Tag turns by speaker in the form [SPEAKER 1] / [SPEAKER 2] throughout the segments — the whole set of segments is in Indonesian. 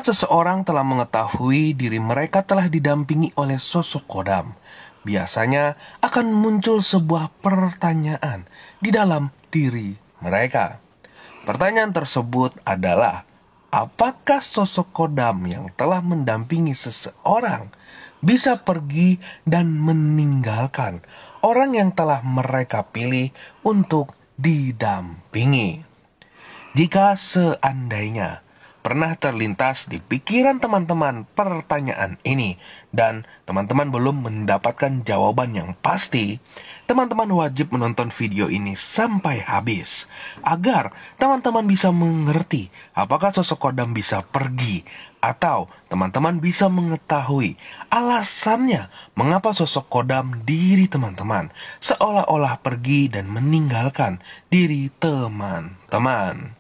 [SPEAKER 1] Saat seseorang telah mengetahui diri mereka telah didampingi oleh sosok kodam, biasanya akan muncul sebuah pertanyaan di dalam diri mereka. Pertanyaan tersebut adalah, apakah sosok kodam yang telah mendampingi seseorang bisa pergi dan meninggalkan orang yang telah mereka pilih untuk didampingi? Jika seandainya pernah terlintas di pikiran teman-teman pertanyaan ini dan teman-teman belum mendapatkan jawaban yang pasti, teman-teman wajib menonton video ini sampai habis agar teman-teman bisa mengerti apakah sosok kodam bisa pergi, atau teman-teman bisa mengetahui alasannya mengapa sosok kodam diri teman-teman seolah-olah pergi dan meninggalkan diri teman-teman.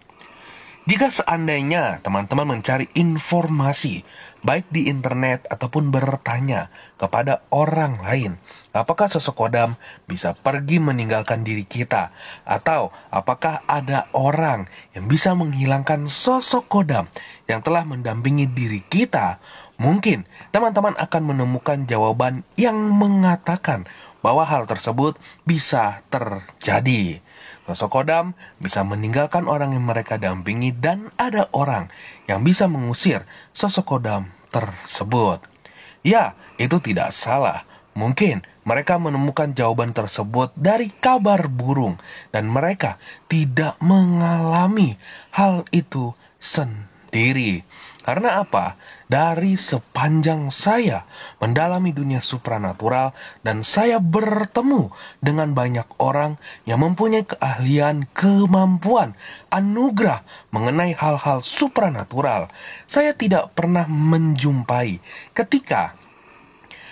[SPEAKER 1] Jika seandainya teman-teman mencari informasi, baik di internet ataupun bertanya kepada orang lain, apakah sosok kodam bisa pergi meninggalkan diri kita? Atau apakah ada orang yang bisa menghilangkan sosok kodam yang telah mendampingi diri kita? Mungkin teman-teman akan menemukan jawaban yang mengatakan bahwa hal tersebut bisa terjadi. Sosok kodam bisa meninggalkan orang yang mereka dampingi dan ada orang yang bisa mengusir sosok kodam tersebut. Ya, itu tidak salah. Mungkin mereka menemukan jawaban tersebut dari kabar burung dan mereka tidak mengalami hal itu sendiri. Karena apa? Dari sepanjang saya mendalami dunia supranatural dan saya bertemu dengan banyak orang yang mempunyai keahlian, kemampuan, anugerah mengenai hal-hal supranatural, saya tidak pernah menjumpai ketika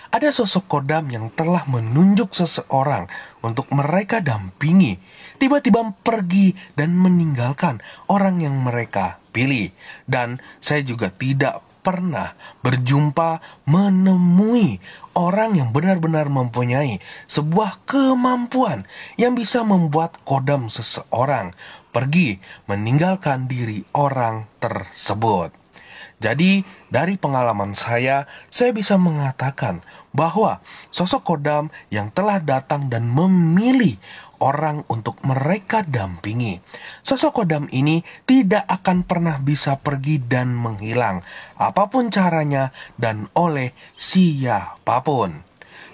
[SPEAKER 1] ada sosok kodam yang telah menunjuk seseorang untuk mereka dampingi, tiba-tiba pergi dan meninggalkan orang yang mereka pilih. Dan saya juga tidak pernah berjumpa menemui orang yang benar-benar mempunyai sebuah kemampuan yang bisa membuat kodam seseorang pergi meninggalkan diri orang tersebut. Jadi, dari pengalaman saya bisa mengatakan bahwa sosok kodam yang telah datang dan memilih orang untuk mereka dampingi, sosok kodam ini tidak akan pernah bisa pergi dan menghilang, apapun caranya dan oleh siapapun.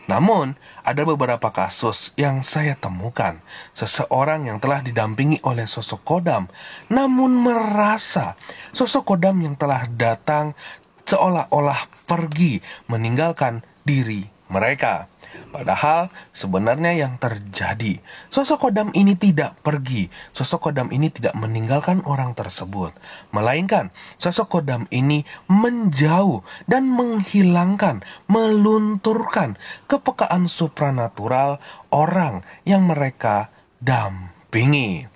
[SPEAKER 1] Namun, ada beberapa kasus yang saya temukan. Seseorang yang telah didampingi oleh sosok kodam, namun merasa sosok kodam yang telah datang seolah-olah pergi meninggalkan diri mereka. Padahal sebenarnya yang terjadi, sosok kodam ini tidak pergi, sosok kodam ini tidak meninggalkan orang tersebut, melainkan sosok kodam ini menjauh dan menghilangkan, melunturkan kepekaan supranatural orang yang mereka dampingi.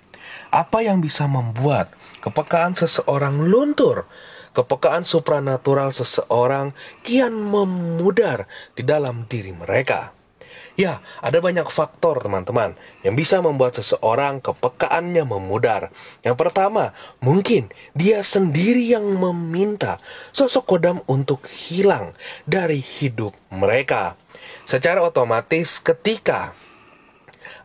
[SPEAKER 1] Apa yang bisa membuat kepekaan seseorang luntur? Kepekaan supranatural seseorang kian memudar di dalam diri mereka. Ya, ada banyak faktor teman-teman yang bisa membuat seseorang kepekaannya memudar. Yang pertama, mungkin dia sendiri yang meminta sosok kodam untuk hilang dari hidup mereka. Secara otomatis ketika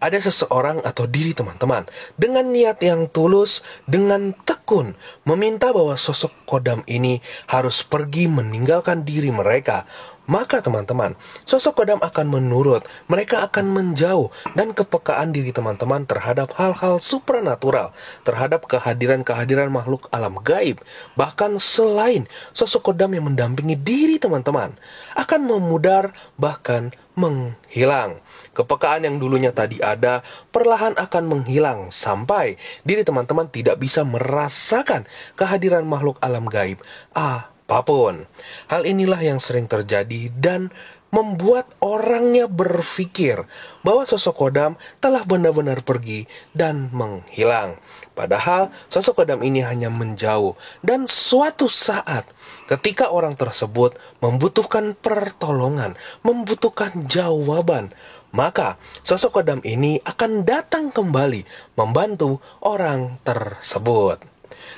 [SPEAKER 1] ada seseorang atau diri teman-teman dengan niat yang tulus, dengan tekun meminta bahwa sosok kodam ini harus pergi meninggalkan diri mereka, maka teman-teman, sosok kodam akan menurut, mereka akan menjauh, dan kepekaan diri teman-teman terhadap hal-hal supranatural, terhadap kehadiran-kehadiran makhluk alam gaib, bahkan selain sosok kodam yang mendampingi diri teman-teman, akan memudar bahkan menghilang. Kepekaan yang dulunya tadi ada perlahan akan menghilang sampai diri teman-teman tidak bisa merasakan kehadiran makhluk alam gaib apapun. Hal inilah yang sering terjadi dan membuat orangnya berpikir bahwa sosok kodam telah benar-benar pergi dan menghilang. Padahal sosok kodam ini hanya menjauh, dan suatu saat ketika orang tersebut membutuhkan pertolongan, membutuhkan jawaban, maka sosok kodam ini akan datang kembali membantu orang tersebut.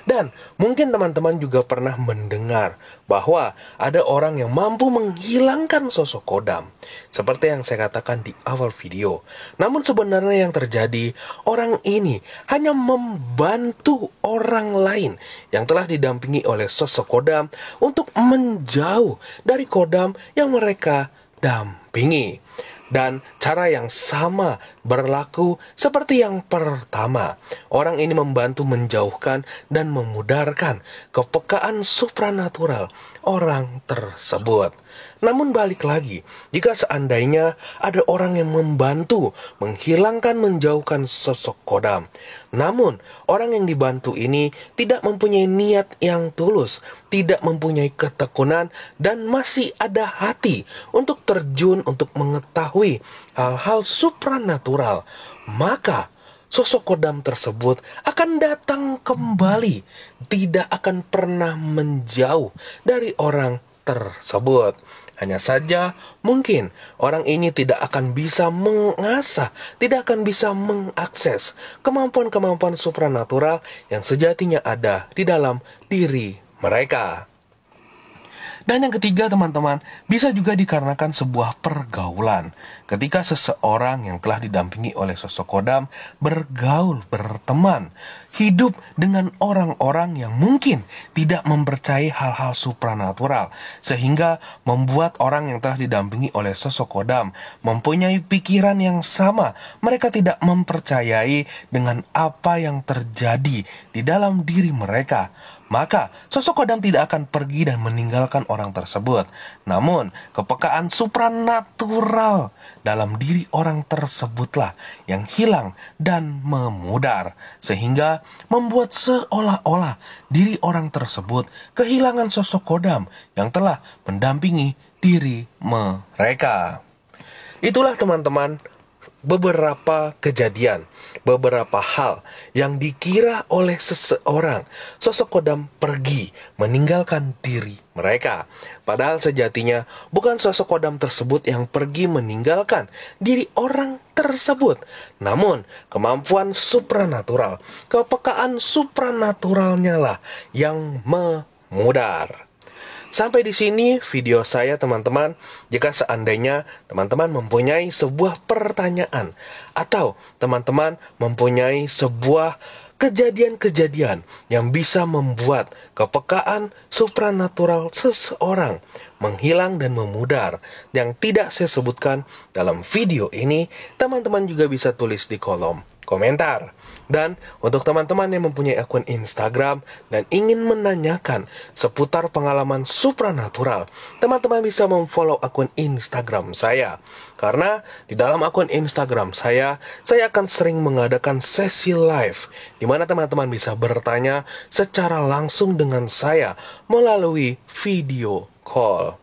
[SPEAKER 1] Dan mungkin teman-teman juga pernah mendengar bahwa ada orang yang mampu menghilangkan sosok kodam, seperti yang saya katakan di awal video. Namun sebenarnya yang terjadi, orang ini hanya membantu orang lain yang telah didampingi oleh sosok kodam untuk menjauh dari kodam yang mereka dampingi. Dan cara yang sama berlaku seperti yang pertama. Orang ini membantu menjauhkan dan memudarkan kepekaan supranatural orang tersebut. Namun balik lagi, jika seandainya ada orang yang membantu menghilangkan, menjauhkan sosok kodam, namun orang yang dibantu ini tidak mempunyai niat yang tulus, tidak mempunyai ketekunan, dan masih ada hati untuk terjun untuk mengetahui hal-hal supranatural, maka sosok kodam tersebut akan datang kembali, tidak akan pernah menjauh dari orang tersebut. Hanya saja mungkin orang ini tidak akan bisa mengasah, tidak akan bisa mengakses kemampuan-kemampuan supranatural yang sejatinya ada di dalam diri mereka. Dan yang ketiga teman-teman, bisa juga dikarenakan sebuah pergaulan. Ketika seseorang yang telah didampingi oleh sosok kodam bergaul, berteman, hidup dengan orang-orang yang mungkin tidak mempercayai hal-hal supranatural, sehingga membuat orang yang telah didampingi oleh sosok kodam mempunyai pikiran yang sama. Mereka tidak mempercayai dengan apa yang terjadi di dalam diri mereka. Maka sosok kodam tidak akan pergi dan meninggalkan orang tersebut. Namun kepekaan supranatural dalam diri orang tersebutlah yang hilang dan memudar, sehingga membuat seolah-olah diri orang tersebut kehilangan sosok kodam yang telah mendampingi diri mereka. Itulah teman-teman beberapa kejadian, beberapa hal yang dikira oleh seseorang sosok kodam pergi meninggalkan diri mereka. Padahal sejatinya bukan sosok kodam tersebut yang pergi meninggalkan diri orang tersebut, namun kemampuan supranatural, kepekaan supranaturalnya lah yang memudar. Sampai di sini video saya teman-teman. Jika seandainya teman-teman mempunyai sebuah pertanyaan atau teman-teman mempunyai sebuah kejadian-kejadian yang bisa membuat kepekaan supranatural seseorang menghilang dan memudar yang tidak saya sebutkan dalam video ini, teman-teman juga bisa tulis di kolom komentar. Dan untuk teman-teman yang mempunyai akun Instagram dan ingin menanyakan seputar pengalaman supranatural, teman-teman bisa memfollow akun Instagram saya. Karena di dalam akun Instagram saya akan sering mengadakan sesi live, di mana teman-teman bisa bertanya secara langsung dengan saya melalui video call.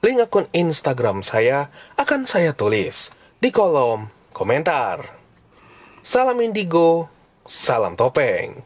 [SPEAKER 1] Link akun Instagram saya akan saya tulis di kolom komentar. Salam indigo, salam topeng.